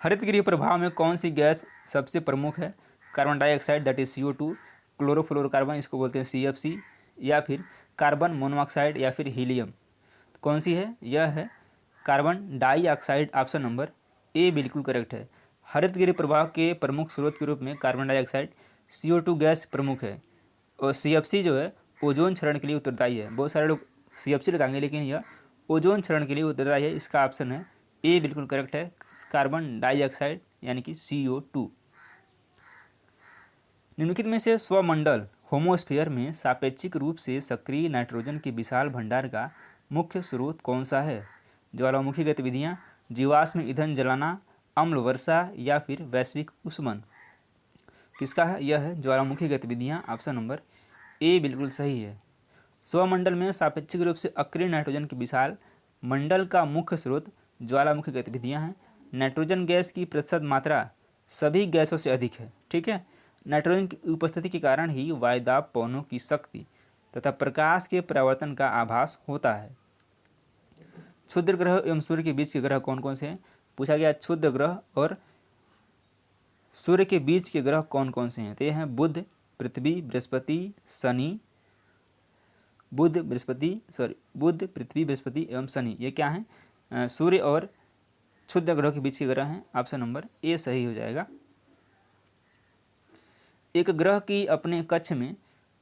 हरित गृह प्रभाव में कौन सी गैस सबसे प्रमुख है? Carbon dioxide that is CO2, chlorofluorocarbon इसको बोलते हैं CFC, या फिर कार्बन मोनोऑक्साइड या फिर हीलियम। कौन सी है? यह है carbon dioxide. Option number A बिल्कुल करेक्ट है। हरित गृह प्रभाव के प्रमुख स्रोत के रूप में कार्बन डाइऑक्साइड, CO2 गैस प्रमुख है, और CFC जो है ओजोन क्षरण के लिए उत्तरदायी है। बहुत सारे लोग CFC लगाएंगे, लेकिन यह ओजोन क्षरण के लिए उत्तरदायी है। इसका ऑप्शन है ए बिल्कुल करेक्ट है, कार्बन डाइऑक्साइड यानी कि CO2। निम्नलिखित में से स्वमंडल होमोस्फीयर में सापेक्षिक रूप से सक्रिय नाइट्रोजन के विशाल भंडार का मुख्य स्रोत कौन सा है? ज्वालामुखी गतिविधियाँ, जीवाश्म ईंधन जलाना, अम्ल वर्षा या फिर वैश्विक ऊष्मन। किसका है? यह है ज्वालामुखी गतिविधियाँ। ऑप्शन नंबर ए बिल्कुल सही है। स्वमंडल में सापेक्षिक रूप से अक्रिय नाइट्रोजन के विशाल मंडल का मुख्य स्रोत ज्वालामुखी गतिविधियाँ हैं। नाइट्रोजन गैस की प्रतिशत मात्रा सभी गैसों से अधिक है। ठीक है, नाइट्रोजन की उपस्थिति के कारण ही वायुदाब पवनों की शक्ति तथा प्रकाश के परावर्तन का आभास होता है। क्षुद्र ग्रह एवं सूर्य के बीच के ग्रह कौन कौन से हैं? पूछा गया क्षुद्र ग्रह और सूर्य के बीच के ग्रह कौन कौन से हैं? तो ये हैं बुध, पृथ्वी, बृहस्पति, शनि। बुध, पृथ्वी, बृहस्पति एवं शनि, ये क्या हैं? सूर्य और क्षुद्र ग्रह के बीच के ग्रह हैं। ऑप्शन नंबर ए सही हो जाएगा। एक ग्रह की अपने कक्ष में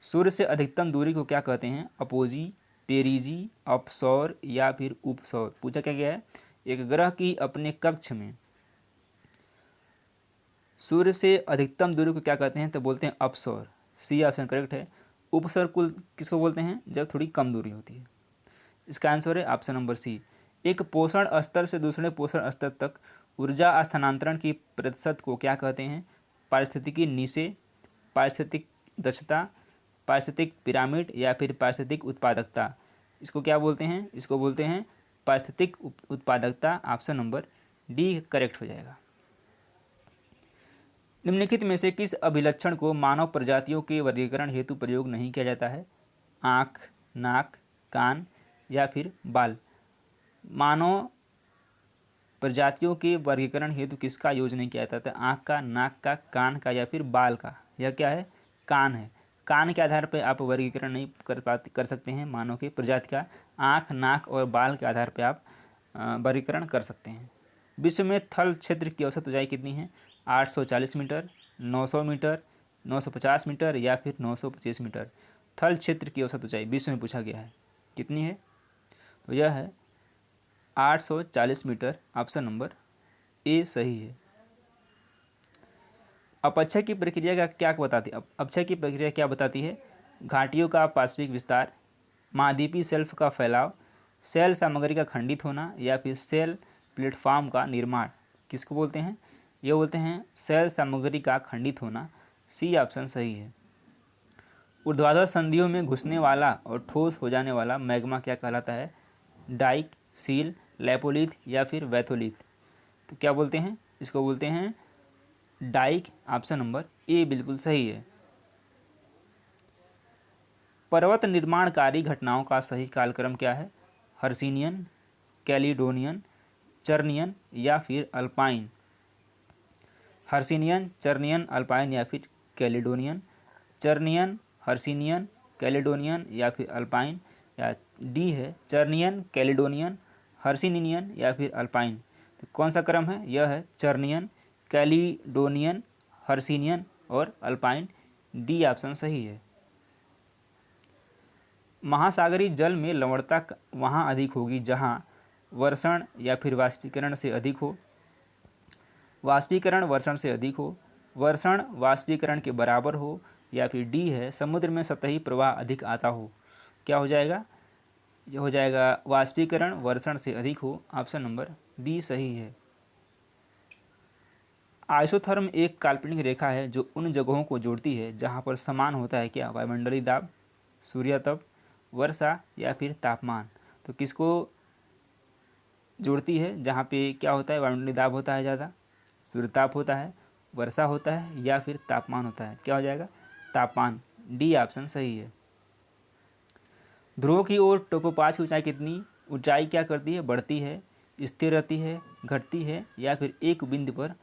सूर्य से अधिकतम दूरी को क्या कहते हैं? अपोजी, पेरिजी, अपसौर या फिर उपसौर। पूछा क्या गया है? एक ग्रह की अपने कक्ष में सूर्य से अधिकतम दूरी को क्या कहते हैं? तो बोलते हैं अपसौर। सी ऑप्शन करेक्ट है। उपसौर कुल किसको बोलते हैं? जब थोड़ी कम दूरी होती है। इसका आंसर है ऑप्शन नंबर सी। एक पोषण स्तर से दूसरे पोषण स्तर तक ऊर्जा स्थानांतरण की प्रतिशत को क्या कहते हैं? पारिस्थितिकी नीचे, पारिस्थितिक दक्षता, पारिस्थितिक पिरामिड या फिर पारिस्थितिक उत्पादकता। इसको क्या बोलते हैं? इसको बोलते हैं पारिस्थितिक उत्पादकता। ऑप्शन नंबर डी करेक्ट हो जाएगा। निम्नलिखित में से किस अभिलक्षण को मानव प्रजातियों के वर्गीकरण हेतु प्रयोग नहीं किया जाता है? आँख, नाक, कान या फिर बाल। मानव प्रजातियों के वर्गीकरण हेतु किसका यूज नहीं किया जाता था? आँख का, नाक का, कान का या फिर बाल का। यह क्या है? कान है। कान के आधार पर आप वर्गीकरण नहीं कर सकते हैं मानव की प्रजाति का। आँख, नाक और बाल के आधार पर आप वर्गीकरण कर सकते हैं। विश्व में थल क्षेत्र की औसत ऊंचाई कितनी है? 840 मीटर, 900 मीटर, 950 मीटर या फिर 925 मीटर। थल क्षेत्र की औसत ऊंचाई विश्व में पूछा गया है, कितनी है? तो यह है 840 मीटर। ऑप्शन नंबर ए सही है। अपक्षय की प्रक्रिया का क्या बताती है? अपक्षय की प्रक्रिया क्या बताती है? घाटियों का पार्श्विक विस्तार, महाद्वीपीय शेल्फ का फैलाव, सेल सामग्री का खंडित होना या फिर सेल प्लेटफॉर्म का निर्माण। किसको बोलते हैं? ये बोलते हैं सेल सामग्री का खंडित होना। सी ऑप्शन सही है। ऊर्ध्वाधर संधियों में घुसने वाला और ठोस हो जाने वाला मैग्मा क्या कहलाता है? डाइक, सील, लैपोलिथ या फिर वैथोलिथ। तो क्या बोलते हैं? इसको बोलते हैं डाइक। ऑप्शन नंबर ए बिल्कुल सही है। पर्वत निर्माणकारी घटनाओं का सही कालक्रम क्या है? हर्सिनियन, कैलिडोनियन, चर्नियन या फिर अल्पाइन। हर्सिनियन, चर्नियन, अल्पाइन या फिर कैलिडोनियन। चर्नियन, हर्सिनियन, कैलिडोनियन या फिर अल्पाइन, या डी है चर्नियन, कैलिडोनियन, हर्सिनियन या फिर अल्पाइन। तो कौन सा क्रम है? यह है चर्नियन, कैलिडोनियन, हर्सिनियन और अल्पाइन। डी ऑप्शन सही है। महासागरीय जल में लवणता वहाँ अधिक होगी जहाँ वर्षण या फिर वाष्पीकरण से अधिक हो, वाष्पीकरण वर्षण से अधिक हो, वर्षण वाष्पीकरण के बराबर हो, या फिर डी है समुद्र में सतही प्रवाह अधिक आता हो। क्या हो जाएगा? यह हो जाएगा वाष्पीकरण वर्षण से अधिक हो। ऑप्शन नंबर बी सही है। आइसोथर्म एक काल्पनिक रेखा है जो उन जगहों को जोड़ती है जहाँ पर समान होता है क्या? वायुमंडलीय दाब, सूर्यताप, वर्षा या फिर तापमान। तो किसको जोड़ती है? जहाँ पे क्या होता है? वायुमंडलीय दाब होता है ज़्यादा, सूर्यताप होता है, वर्षा होता है या फिर तापमान होता है। क्या हो जाएगा? तापमान। डी ऑप्शन सही है। ध्रुव की ओर टोपोपाज की ऊंचाई कितनी? ऊंचाई क्या करती है? बढ़ती है। स्थिर रहती है, घटती है या फिर एक बिंदु पर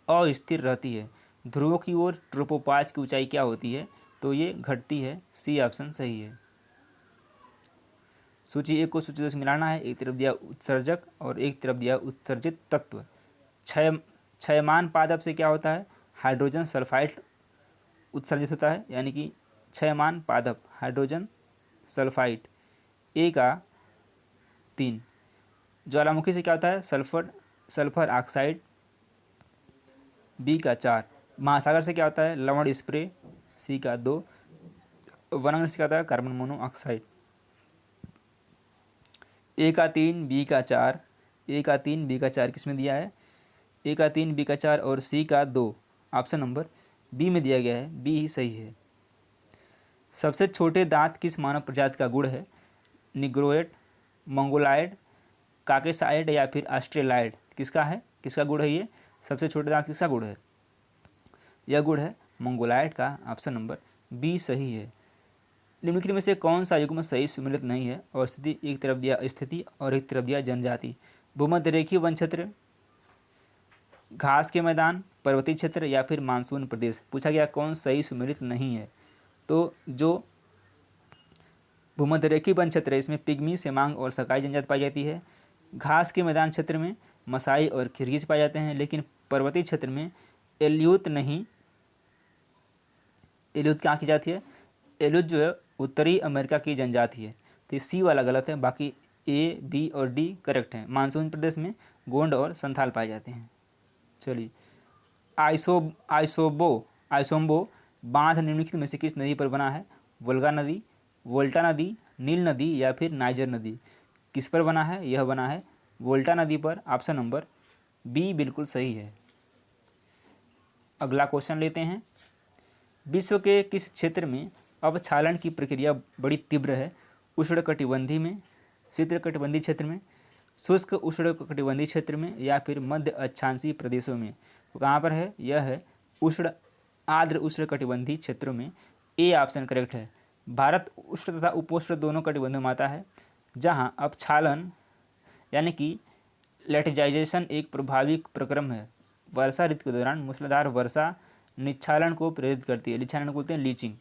अस्थिर रहती है। ध्रुवों की ओर ट्रोपोपाज की ऊंचाई क्या होती है? तो ये घटती है। सी ऑप्शन सही है। सूची एक को सूची दो से मिलाना है। एक तरफ दिया उत्सर्जक और एक तरफ दिया उत्सर्जित तत्व। क्षयमान पादप से क्या होता है? हाइड्रोजन सल्फाइड उत्सर्जित होता है, यानी कि क्षयमान पादप हाइड्रोजन सल्फाइड। ए का 3। ज्वालामुखी से क्या होता है? Sulphur oxide. बी का 4। महासागर से क्या होता है? लवण स्प्रे। सी का 2। वनाग्नि से क्या होता है? Carbon monoxide. ए का 3, बी का 4। ए का 3, बी का 4 किसमें दिया है? ए का 3, बी का 4 और सी का 2। ऑप्शन नंबर बी में दिया गया है। बी ही सही है। सबसे छोटे दांत किस मानव प्रजाति का गुण है? निग्रोएड, मंगोलाइड, काकेसाइड या फिर ऑस्ट्रेलाइड? किसका है? किसका गुण है ये? सबसे छोटे दांत किसका गुण है? यह गुण है मंगोलाइड का। ऑप्शन नंबर बी सही है। निम्नलिखित में से कौन सा युग्म सही सुमेलित नहीं है? और स्थिति एक तरफ दिया स्थिति और एक तरफ दिया जनजाति। भूमध्य रेखीय वन क्षेत्र, घास के मैदान, पर्वतीय क्षेत्र या फिर मानसून प्रदेश। पूछा गया कौन सही सुमेलित नहीं है। तो जो भूमध्य रेखीय वन क्षेत्र है इसमें पिग्मी, सेमांग और सकाई जनजाति पाई जाती है। घास के मैदान क्षेत्र में मसाई और किर्गिज पाए जाते हैं, लेकिन पर्वतीय क्षेत्र में एल्यूत नहीं। एल्यूत कहाँ की जाती है? एल्यूत जो है उत्तरी अमेरिका की जनजाति है। तो सी वाला गलत है, बाकी ए, बी और डी करेक्ट है। मानसून प्रदेश में गोंड और संथाल पाए जाते हैं। चलिए, आइसोम्बो बांध निम्नलिखित में से किस नदी पर बना है? वोल्गा नदी, वोल्टा नदी, नील नदी या फिर नाइजर नदी? किस पर बना है? यह बना है वोल्टा नदी पर। ऑप्शन नंबर बी बिल्कुल सही है। अगला क्वेश्चन लेते हैं। विश्व के किस क्षेत्र में अवक्षालन की प्रक्रिया बड़ी तीव्र है? उष्णकटिबंधीय में, शीतकटिबंधीय क्षेत्र में, शुष्क उष्णकटिबंधीय क्षेत्र में या फिर मध्य अक्षांशीय प्रदेशों में? तो कहाँ पर है? यह है आर्द्र उष्णकटिबंधीय क्षेत्रों में। ए ऑप्शन करेक्ट है। भारत उष्ण तथा उपोष्ण दोनों कटिबंधों में आता है, जहाँ अवक्षालन यानी कि लेटिजाइजेशन एक प्रभावी प्रक्रम है। वर्षा ऋतु के दौरान मूसलाधार वर्षा निच्छालन को प्रेरित करती है। निच्छालन को बोलते हैं लीचिंग।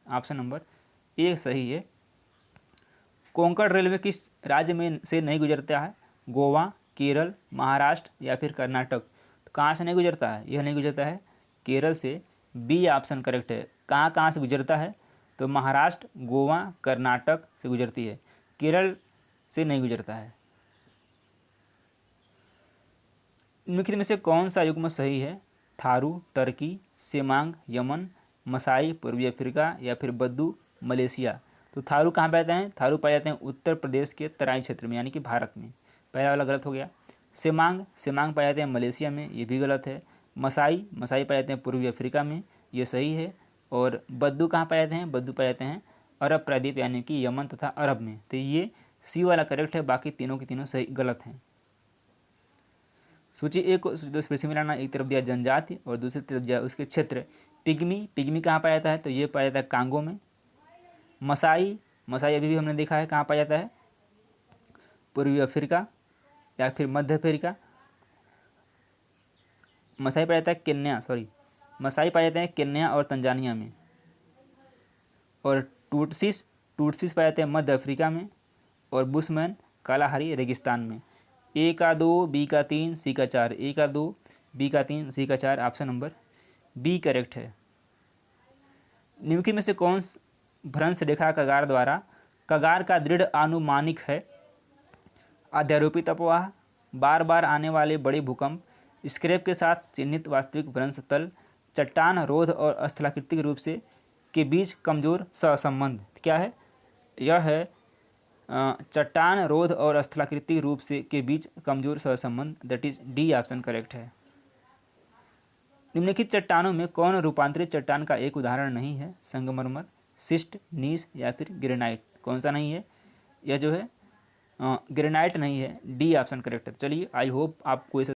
ऑप्शन नंबर ए सही है। कोंकण रेलवे किस राज्य में से नहीं गुजरता है? गोवा, केरल, महाराष्ट्र या फिर कर्नाटक? तो कहाँ से नहीं गुजरता है? यह नहीं गुजरता है केरल से। बी ऑप्शन करेक्ट है। कहाँ कहाँ से गुजरता है? तो महाराष्ट्र, गोवा, कर्नाटक से गुजरती है, केरल से नहीं गुजरता है। निम्नलिखित में से कौन सा युग्म सही है? Tharu Turkey, Semang Yemen, Masai पूर्वी अफ्रीका या फिर बद्दू मलेशिया? तो थारू कहाँ पाए जाते हैं? थारू पाए जाते हैं उत्तर प्रदेश के तराई क्षेत्र में, यानी कि भारत में। पहला वाला गलत हो गया। सेमांग पाए जाते हैं मलेशिया में, ये भी गलत है। मसाई पाए जाते हैं पूर्वी अफ्रीका में, ये सही है। और बद्दू कहाँ पाए जाते हैं? बद्दू पाए जाते हैं अरब प्रायद्वीप यानी कि यमन तथा अरब में। तो ये सी वाला करेक्ट है, बाकी तीनों के तीनों सही गलत हैं। सूची एक को सूची दो से फिर से मिलाना। एक तरफ दिया जनजाति और दूसरी तरफ दिया उसके क्षेत्र। पिग्मी कहाँ पाया जाता है? तो ये पाया जाता है कांगो में। मसाई अभी भी हमने देखा है कहाँ पाया जाता है? पूर्वी अफ्रीका या फिर मध्य अफ्रीका। मसाई पाया जाता है केन्या और तंजानिया में। और टूटसिस पाए जाते हैं मध्य अफ्रीका में। और बुशमैन कालाहारी रेगिस्तान में। ए का 2, बी का 3, सी का 4। ए का 2, बी का 3, सी का 4। ऑप्शन नंबर बी करेक्ट है। निम्नलिखित में से कौन भ्रंश रेखा कगार का दृढ़ आनुमानिक है? अध्यारोपित अपवाह, बार बार आने वाले बड़े भूकंप, स्क्रैप के साथ चिन्हित वास्तविक भ्रंश तल, चट्टान रोध और स्थलाकृतिक रूप से के बीच कमजोर सहसंबंध। क्या है? यह है चट्टान रोध और स्थलाकृतिक रूप से के बीच कमजोर सहसंबंध। That is D option correct है। निम्नलिखित चट्टानों में कौन रूपांतरित चट्टान का एक उदाहरण नहीं है? संगमरमर, सिस्ट, नीस या फिर ग्रेनाइट? कौन सा नहीं है? यह जो है ग्रेनाइट नहीं है। डी ऑप्शन करेक्ट है। चलिए, आई होप आपको